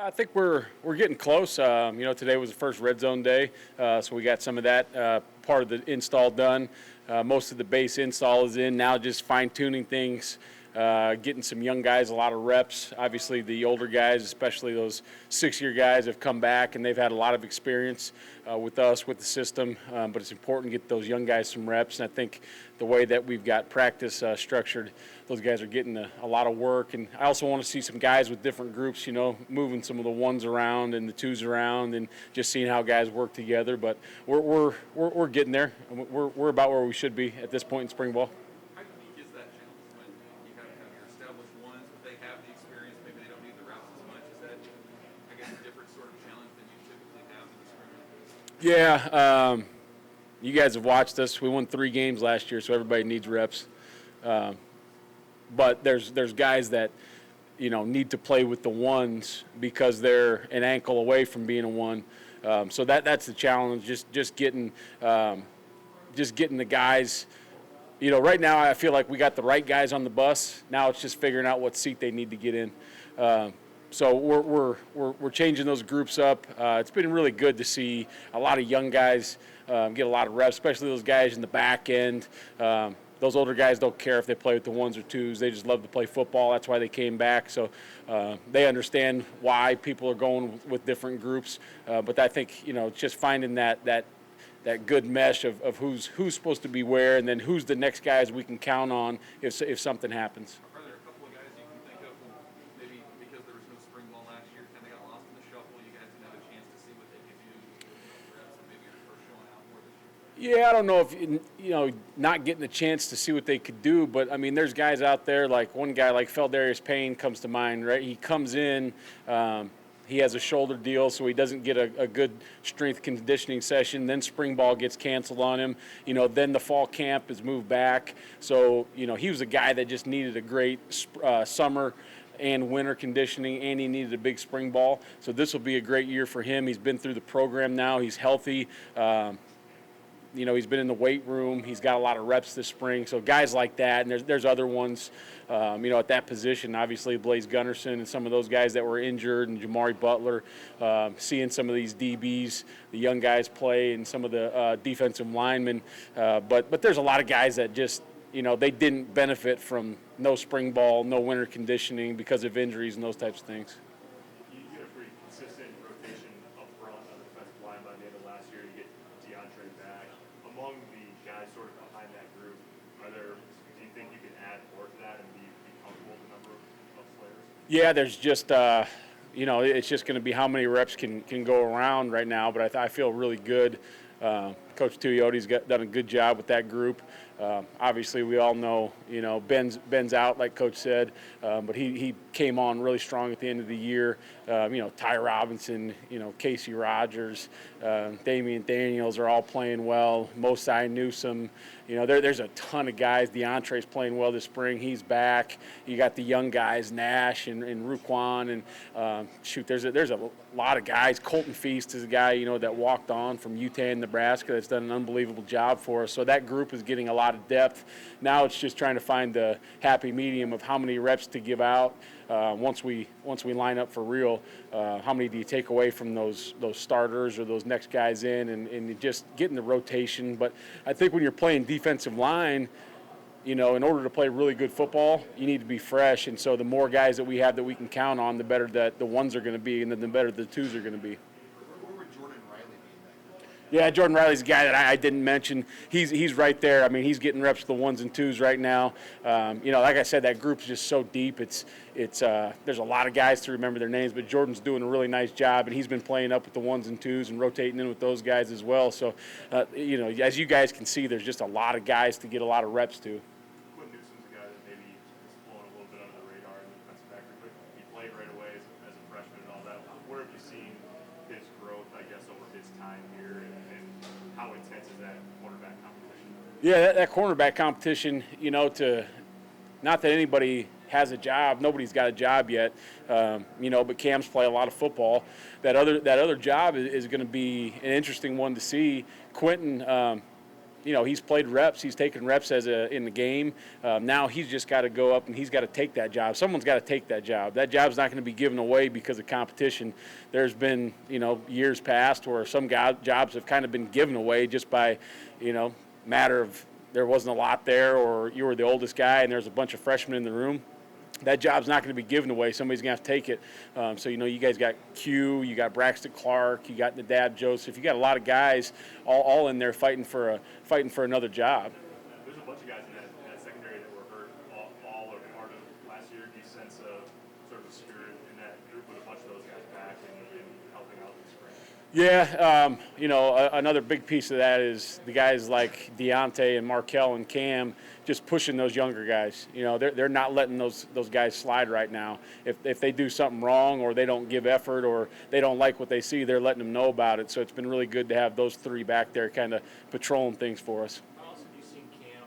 I think we're getting close. Today was the first red zone day, so we got some of that part of the install done. Most of the base install is in now, just fine tuning things, getting some young guys a lot of reps. Obviously, the older guys, especially those 6-year guys, have come back and they've had a lot of experience with us, with the system. But it's important to get those young guys some reps. And I think the way that we've got practice structured, those guys are getting a lot of work. And I also want to see some guys with different groups, moving some of the ones around and the twos around, and just seeing how guys work together. But we're getting there. We're about where we should be at this point in spring ball. How unique is that challenge when you have kind of your established ones, but they have the experience, maybe they don't need the reps as much? Is that, I guess, a different sort of challenge than you typically have in the spring like this? Yeah, you guys have watched us. We won 3 games last year, so everybody needs reps. But there's guys that need to play with the ones because they're an ankle away from being a one. So that's the challenge. Just getting the guys. Right now I feel like we got the right guys on the bus. Now it's just figuring out what seat they need to get in. So we're changing those groups up. It's been really good to see a lot of young guys get a lot of reps, especially those guys in the back end. Those older guys don't care if they play with the ones or twos. They just love to play football. That's why they came back. So they understand why people are going with different groups. But I think it's just finding that good mesh of who's supposed to be where, and then who's the next guys we can count on if something happens. Are there a couple of guys you can think of who maybe because there was no spring ball last year kind of got lost in the shuffle? You guys didn't have a chance to see what they could do, reps, and maybe are showing out more this year? Yeah, I don't know if not getting a chance to see what they could do, but I mean, there's guys out there like one guy like Feldarius Payne comes to mind, right? He comes in. He has a shoulder deal, so he doesn't get a good strength conditioning session. Then spring ball gets canceled on him. Then the fall camp is moved back. So, he was a guy that just needed a great summer and winter conditioning, and he needed a big spring ball. So this will be a great year for him. He's been through the program now. He's healthy. He's been in the weight room. He's got a lot of reps this spring. So guys like that, and there's other ones, at that position. Obviously, Blaze Gunnarsson and some of those guys that were injured, and Jamari Butler, seeing some of these DBs, the young guys play, and some of the defensive linemen. But there's a lot of guys that just, they didn't benefit from no spring ball, no winter conditioning because of injuries and those types of things. You get a pretty consistent rotation up front on the defensive line by the end of last year. You get DeAndre back. Among the guys sort of behind that group, do you think you can add more to that and be comfortable with the number of players? Yeah, there's just, it's just going to be how many reps can go around right now, but I feel really good. Coach Tuiotti's done a good job with that group. Obviously, we all know, Ben's out, like Coach said, but he came on really strong at the end of the year. Ty Robinson, Casey Rogers, Damian Daniels are all playing well. Mosai Newsome, there's a ton of guys. DeAndre's playing well this spring. He's back. You got the young guys, Nash and Ruquan, and there's a lot of guys. Colton Feast is a guy, that walked on from Utah, Nebraska, that's done an unbelievable job for us. So that group is getting a lot of depth. Now it's just trying to find the happy medium of how many reps to give out. Once we line up for real, how many do you take away from those starters or those next guys in, and just getting the rotation. But I think when you're playing defensive line, in order to play really good football, you need to be fresh. And so the more guys that we have that we can count on, the better that the ones are going to be, and then the better the twos are going to be. Where would Jordan Riley be in that? Yeah, Jordan Riley's a guy that I didn't mention. He's right there. I mean, he's getting reps with the ones and twos right now. Like I said, that group's just so deep. It's there's a lot of guys to remember their names, but Jordan's doing a really nice job, and he's been playing up with the ones and twos and rotating in with those guys as well. So, as you guys can see, there's just a lot of guys to get a lot of reps to. Newsome's a guy that maybe is blowing a little bit under the radar in the defensive backfield, but he played right away as a freshman and all that. Where have you seen his growth, I guess, over his time here, and how intense is that cornerback competition? Yeah, that cornerback competition, not that anybody has a job, nobody's got a job yet, but Cams play a lot of football. That other job is going to be an interesting one to see. Quentin, he's played reps. He's taken reps in the game. Now he's just got to go up and he's got to take that job. Someone's got to take that job. That job's not going to be given away because of competition. There's been, years past where some jobs have kind of been given away just by, matter of there wasn't a lot there, or you were the oldest guy and there's a bunch of freshmen in the room. That job's not going to be given away. Somebody's going to have to take it. So, you guys got Q, you got Braxton Clark, you got Nadab Joseph. You got a lot of guys all in there fighting for another job. There's a bunch of guys in that secondary that were hurt all or part of last year. Do you sense sort of a spirit in that group with a bunch of those guys back and helping out this spring? Yeah, another big piece of that is the guys like Deontay and Markel and Cam just pushing those younger guys. They're not letting those guys slide right now. If they do something wrong or they don't give effort or they don't like what they see, they're letting them know about it. So it's been really good to have those three back there kind of patrolling things for us. How else have you seen Cam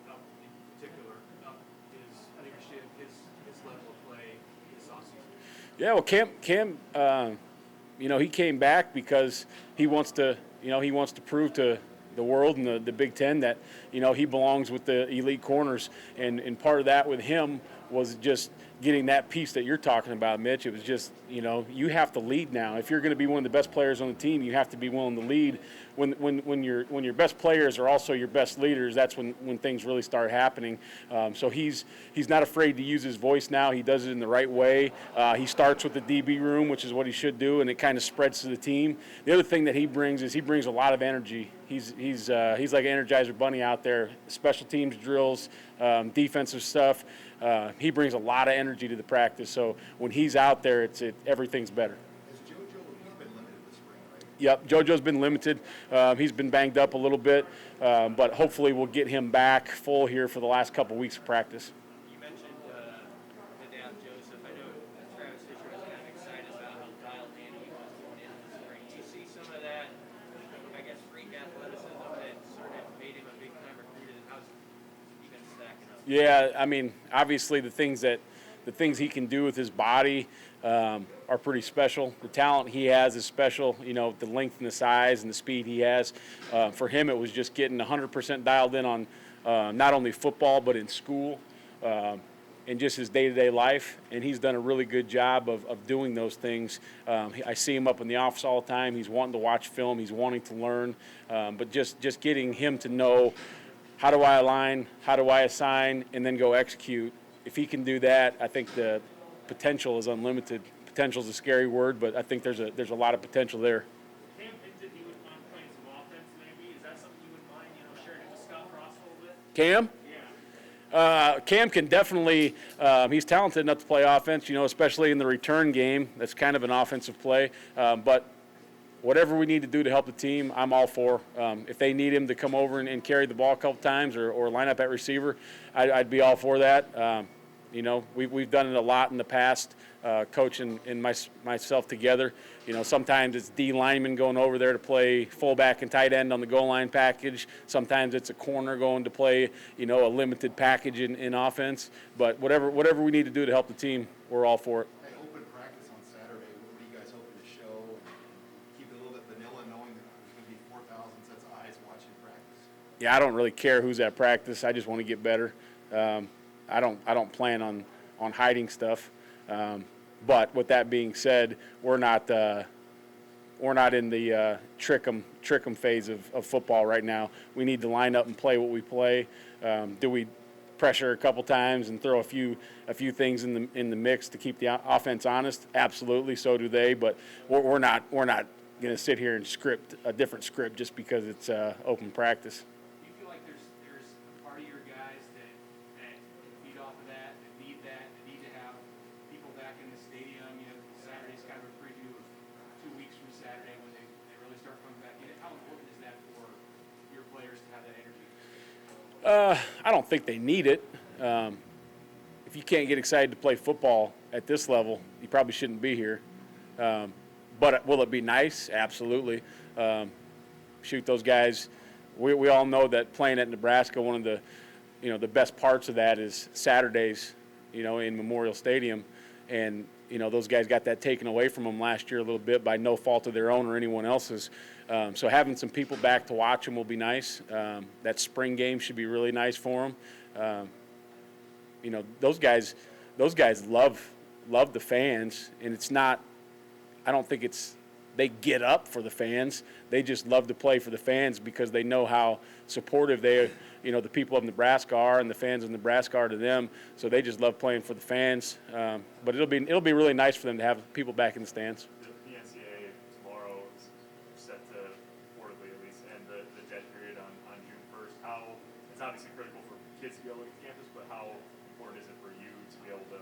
up in particular, up his leadership, his level of play this offseason? Yeah, well, Cam, he came back because he wants to prove to the world and the Big Ten that, he belongs with the elite corners. And part of that with him was just getting that piece that you're talking about, Mitch. It was just, you have to lead now. If you're going to be one of the best players on the team, you have to be willing to lead. When your best players are also your best leaders, that's when things really start happening. So he's not afraid to use his voice now. He does it in the right way. He starts with the DB room, which is what he should do, and it kind of spreads to the team. The other thing that he brings is he brings a lot of energy. He's like an Energizer Bunny out there. Special teams drills, defensive stuff. He brings a lot of energy to the practice. So when he's out there, everything's better. Has JoJo, he's been limited this spring, right? Yep, JoJo's been limited. He's been banged up a little bit, but hopefully we'll get him back full here for the last couple weeks of practice. You mentioned Nadab Joseph. I know Travis Fisher was kind of excited about how dialed in he was going into the spring. Do you see some of that, I guess, freak athleticism that sort of made him a big-time recruit, and how's he been stacking up? Yeah, I mean, obviously the things he can do with his body are pretty special. The talent he has is special. The length and the size and the speed he has. For him, it was just getting 100% dialed in on not only football but in school and just his day-to-day life. And he's done a really good job of doing those things. I see him up in the office all the time. He's wanting to watch film. He's wanting to learn. But just getting him to know, how do I align, how do I assign, and then go execute. If he can do that, I think the potential is unlimited. Potential is a scary word, but I think there's a lot of potential there. Cam hinted he wouldn't mind playing some offense maybe. Is that something you wouldn't mind, sharing it with Scott Frost a little bit? Cam? Yeah. Cam can definitely, he's talented enough to play offense, especially in the return game. That's kind of an offensive play. But whatever we need to do to help the team, I'm all for. If they need him to come over and carry the ball a couple times or line up at receiver, I'd be all for that. We've done it a lot in the past, Coach and myself together. Sometimes it's D lineman going over there to play fullback and tight end on the goal line package. Sometimes it's a corner going to play, a limited package in offense. But whatever we need to do to help the team, we're all for it. Hey, open practice on Saturday. What are you guys hoping to show? And keep it a little bit vanilla, knowing that there's going to be 4,000 sets of eyes watching practice. Yeah, I don't really care who's at practice. I just want to get better. I don't plan on hiding stuff. But with that being said, we're not in the trick 'em phase of football right now. We need to line up and play what we play. Do we pressure a couple times and throw a few things in the mix to keep the offense honest? Absolutely, so do they. But we're not going to sit here and script a different script just because it's open practice. Do you feel like there's a part of your guys that feed off of that need to have people back in the stadium? Saturday's kind of a preview of 2 weeks from Saturday when they really start coming back in. How important is that for your players to have that energy? I don't think they need it. If you can't get excited to play football at this level, you probably shouldn't be here. But will it be nice? Absolutely. Shoot, those guys. We all know that playing at Nebraska, one of the best parts of that is Saturdays, in Memorial Stadium, and those guys got that taken away from them last year a little bit by no fault of their own or anyone else's. So having some people back to watch them will be nice. That spring game should be really nice for them. Those guys love the fans, and it's not. I don't think they get up for the fans. They just love to play for the fans because they know how supportive the people of Nebraska are and the fans of Nebraska are to them. So they just love playing for the fans. But it'll be really nice for them to have people back in the stands. The NCAA tomorrow is set to reportedly at least end the dead period on June 1st. It's obviously critical for kids to be able to look at campus, but how important is it for you to be able to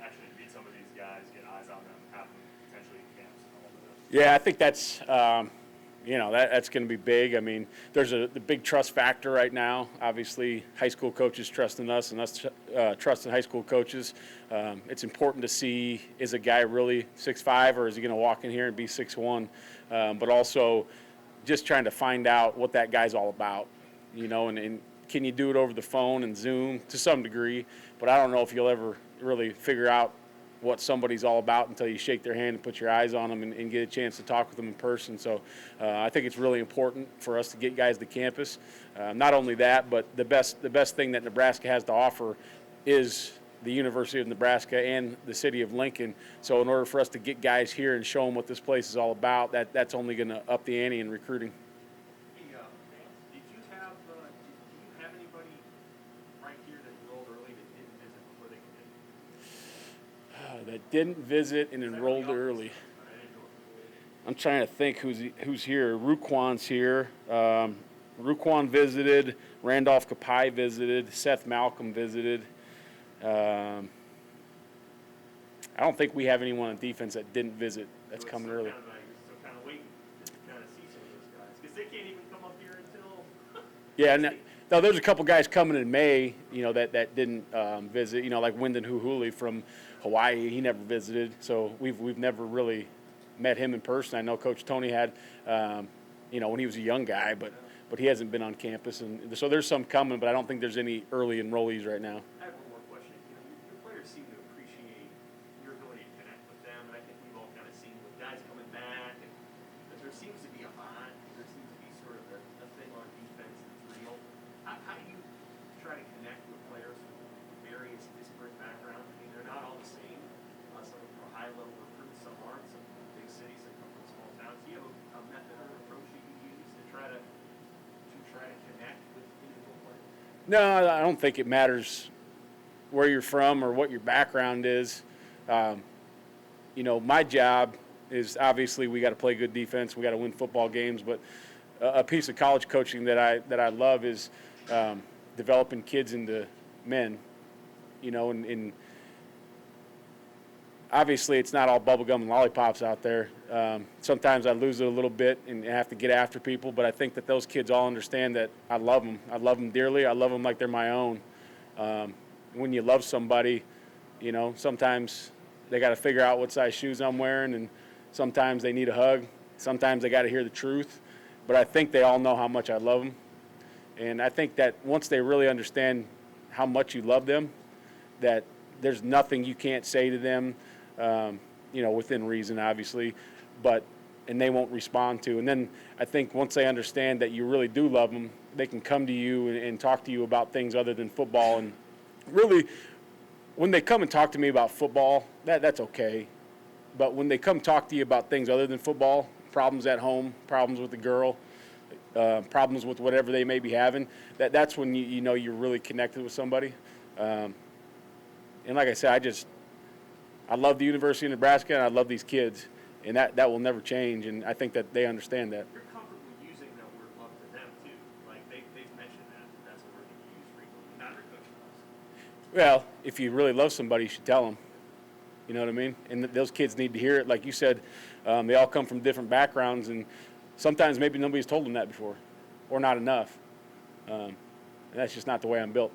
actually meet some of these guys, get eyes on them, have them potentially in camps and all of that? Yeah, I think that's that's going to be big. I mean, there's the big trust factor right now. Obviously, high school coaches trusting us and us trusting high school coaches. It's important to see, is a guy really 6'5", or is he going to walk in here and be 6'1"? But also just trying to find out what that guy's all about, and can you do it over the phone and Zoom to some degree, but I don't know if you'll ever really figure out what somebody's all about until you shake their hand and put your eyes on them and get a chance to talk with them in person. So I think it's really important for us to get guys to campus. Not only that, but the best thing that Nebraska has to offer is the University of Nebraska and the city of Lincoln. So in order for us to get guys here and show them what this place is all about, that's only going to up the ante in recruiting. Hey, did you have anybody right here that enrolled early that didn't visit before they committed? That didn't visit and enrolled early. I'm trying to think who's here. Ruquan's here. Ruquan visited. Randolph Kapai visited. Seth Malcolm visited. I don't think we have anyone on defense that didn't visit. That's coming early. So kind of waiting to kind of see some of those guys because they can't even come up here until. Yeah, no, there's a couple guys coming in May, that didn't visit. Like Wyndon Huhuli from Hawaii, he never visited. So we've never really met him in person. I know Coach Tony had, when he was a young guy, but he hasn't been on campus, and so there's some coming, but I don't think there's any early enrollees right now. I have one more question. Your players seem to appreciate your ability to connect with them, and I think we've all kind of seen with guys coming back, and that there seems to be a bond. There seems to be sort of a thing on defense that's real. How do you try to connect with players from various disparate backgrounds? I mean, they're not all the same. Some of them are high-level recruits, some aren't. Some from big cities, some come from small towns. Do you have a method or approach you can use to try to connect with individual players? No, I don't think it matters where you're from or what your background is. My job is obviously we got to play good defense, we got to win football games, but a piece of college coaching that I love is developing kids into men. And obviously it's not all bubblegum and lollipops out there. Sometimes I lose it a little bit and have to get after people, but I think that those kids all understand that I love them. I love them dearly. I love them like they're my own. When you love somebody, sometimes they got to figure out what size shoes I'm wearing, and sometimes they need a hug. Sometimes they got to hear the truth. But I think they all know how much I love them. And I think that once they really understand how much you love them, that there's nothing you can't say to them, within reason, obviously, and they won't respond to. And then I think once they understand that you really do love them, they can come to you and talk to you about things other than football. And really, when they come and talk to me about football, that's okay. But when they come talk to you about things other than football, problems at home, problems with the girl, problems with whatever they may be having, that's when you know you're really connected with somebody. And like I said, I love the University of Nebraska, and I love these kids, and that will never change, and I think that they understand that. You're comfortable using that word love to them, too. Like, they've mentioned that's a word that you use frequently. Not your coach loves. Well, if you really love somebody, you should tell them. You know what I mean? And those kids need to hear it. Like you said, they all come from different backgrounds, and sometimes maybe nobody's told them that before, or not enough. And that's just not the way I'm built.